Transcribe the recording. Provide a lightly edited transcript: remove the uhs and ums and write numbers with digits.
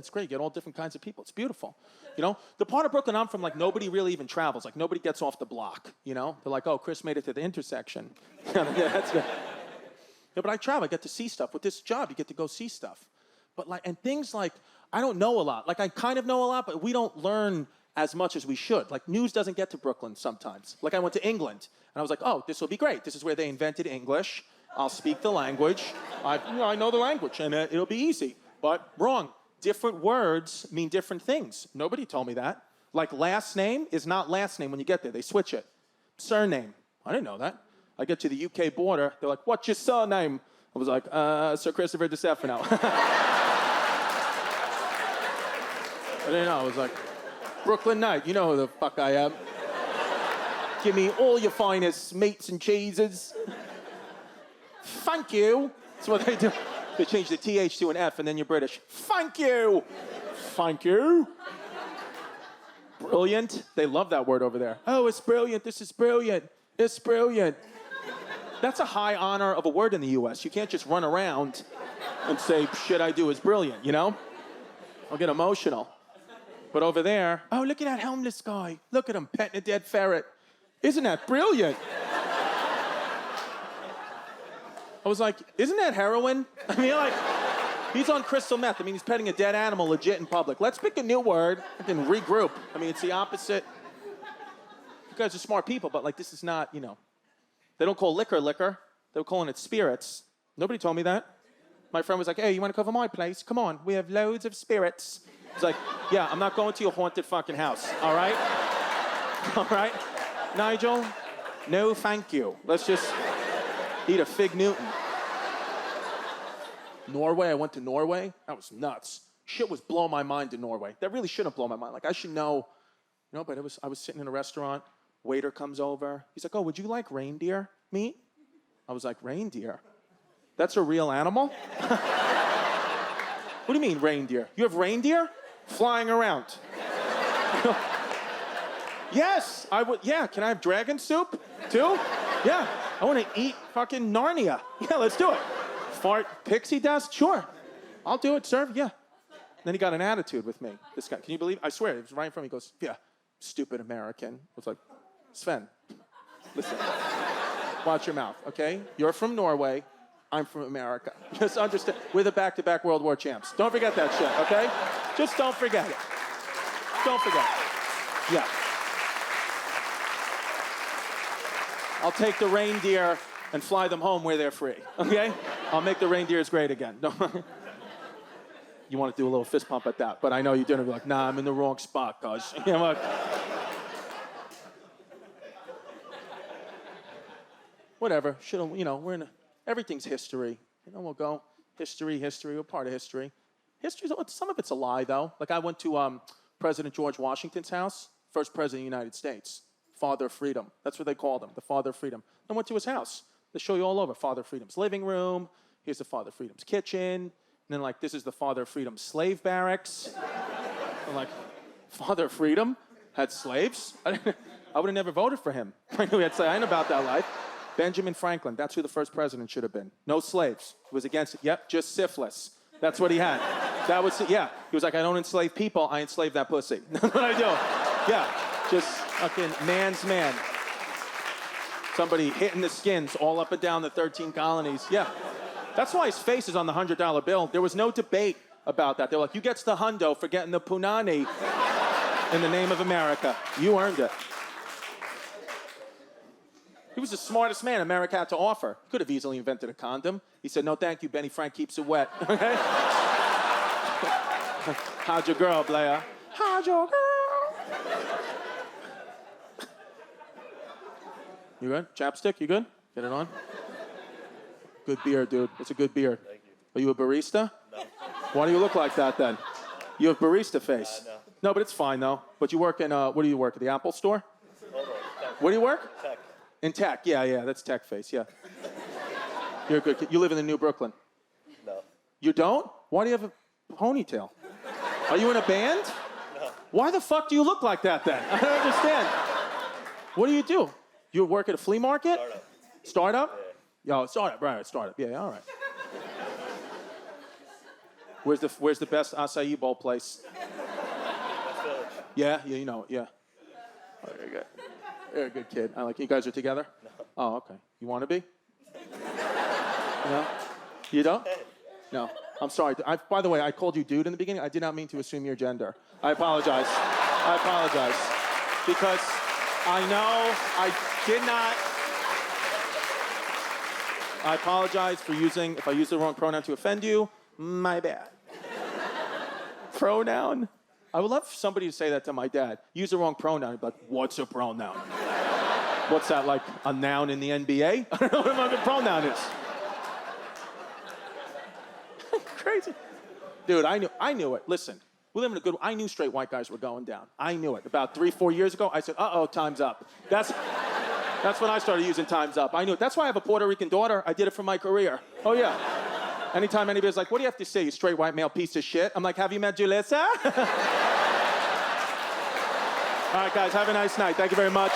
It's great. You get all different kinds of people. It's beautiful. You know, the part of Brooklyn I'm from, like, nobody really even travels. Like, nobody gets off the block, you know? They're like, oh, Chris made it to the intersection. Yeah, that's good. Yeah, but I travel. I get to see stuff. With this job, you get to go see stuff. But, like, and things like, I don't know a lot. Like, I kind of know a lot, but we don't learn as much as we should. Like, news doesn't get to Brooklyn sometimes. Like, I went to England, and I was like, oh, this will be great. This is where they invented English. I'll speak the language. I know the language, and it'll be easy. But wrong. Different words mean different things. Nobody told me that. Like, last name is not last name when you get there. They switch it. Surname. I didn't know that. I get to the UK border. They're like, what's your surname? I was like, Sir Christopher Distefano. I didn't know. I was like, Brooklyn Knight. You know who the fuck I am. Give me all your finest meats and cheeses. Thank you. That's what they do. They change the TH to an F, and then you're British. Thank you. Thank you. Brilliant. They love that word over there. Oh, it's brilliant. This is brilliant. It's brilliant. That's a high honor of a word in the U.S. You can't just run around and say, shit I do is brilliant, you know? I'll get emotional. But over there, oh, look at that homeless guy. Look at him petting a dead ferret. Isn't that brilliant? I was like, isn't that heroin? I mean, like, he's on crystal meth. I mean, he's petting a dead animal legit in public. Let's pick a new word and regroup. I mean, it's the opposite. You guys are smart people, but, like, this is not, you know. They don't call liquor liquor. They were calling it spirits. Nobody told me that. My friend was like, hey, you want to cover my place? Come on, we have loads of spirits. I was like, yeah, I'm not going to your haunted fucking house, all right? All right? Nigel, no thank you. Let's just eat a Fig Newton. Norway, I went to Norway. That was nuts. Shit was blowing my mind in Norway. That really shouldn't blow my mind. Like, I should know, you know, but I was sitting in a restaurant. Waiter comes over. He's like, oh, would you like reindeer meat? I was like, reindeer? That's a real animal? What do you mean, reindeer? You have reindeer flying around? Yes, I would. Yeah, can I have dragon soup too? Yeah, I want to eat fucking Narnia. Yeah, let's do it. Fart pixie dust? Sure. I'll do it, sir. Yeah. Then he got an attitude with me. This guy, can you believe? I swear, it was right in front of me. He goes, yeah, stupid American. I was like, Sven, listen, watch your mouth, okay? You're from Norway. I'm from America. Just understand, we're the back-to-back World War champs. Don't forget that shit, okay? Just don't forget it. Don't forget it. Yeah. I'll take the reindeer and fly them home where they're free, okay? I'll make the reindeers great again. You want to do a little fist pump at that, but I know you didn't. Be like, nah, I'm in the wrong spot, cuz. You know, like, whatever. Should, you know, we're in everything's history. You know, we'll go history. We're part of history. History, some of it's a lie, though. Like, I went to President George Washington's house, first president of the United States. Father of Freedom. That's what they called him, the Father of Freedom. I went to his house. They show you all over. Father of Freedom's living room. Here's the Father of Freedom's kitchen. And then, like, this is the Father of Freedom's slave barracks. I'm like, Father of Freedom had slaves? I would have never voted for him. I knew he had slaves. I ain't about that life. Benjamin Franklin, that's who the first president should have been. No slaves. He was against it. Yep, just syphilis. That's what he had. That was, yeah. He was like, I don't enslave people, I enslave that pussy. That's what I do. Yeah. Just fucking man's man. Somebody hitting the skins all up and down the 13 colonies. Yeah. That's why his face is on the $100 bill. There was no debate about that. They're like, you gets the hundo for getting the punani in the name of America. You earned it. He was the smartest man America had to offer. He could have easily invented a condom. He said, no, thank you, Benny Frank keeps it wet. Okay? How'd your girl, Blair? How'd your girl? You good? Chapstick, you good? Get it on? Good beard, dude. It's a good beard. Thank you. Are you a barista? No. Why do you look like that, then? You have barista face. No. No, but it's fine, though. But you work in, what do you work at, the Apple store? Hold on. Tech. Where do you work? Tech. In tech, yeah, that's tech face, yeah. You're a good kid. You live in the New Brooklyn? No. You don't? Why do you have a ponytail? Are you in a band? No. Why the fuck do you look like that, then? I don't understand. What do you do? You work at a flea market? Startup. Startup? Yeah. Yo, startup, right, startup. Yeah, all right. Where's the best acai bowl place? West Village. Yeah, you know, yeah. Oh, very good. You're a good kid. I like you guys are together? No. Oh, okay. You want to be? No? You don't? No. I'm sorry. By the way, I called you dude in the beginning. I did not mean to assume your gender. I apologize. I apologize. Because I know I did not. I apologize for if I used the wrong pronoun to offend you. My bad. Pronoun? I would love somebody to say that to my dad. Use the wrong pronoun. He'd be like, what's a pronoun? What's that, like a noun in the NBA? I don't know what a pronoun is. Crazy. Dude, I knew it. Listen, we live in I knew straight white guys were going down. I knew it. About 3-4 years ago, I said, uh-oh, time's up. That's when I started using time's up. I knew it. That's why I have a Puerto Rican daughter. I did it for my career. Oh, yeah. Anytime anybody's like, what do you have to say, you straight white male piece of shit? I'm like, have you met Julissa? All right, guys, have a nice night. Thank you very much.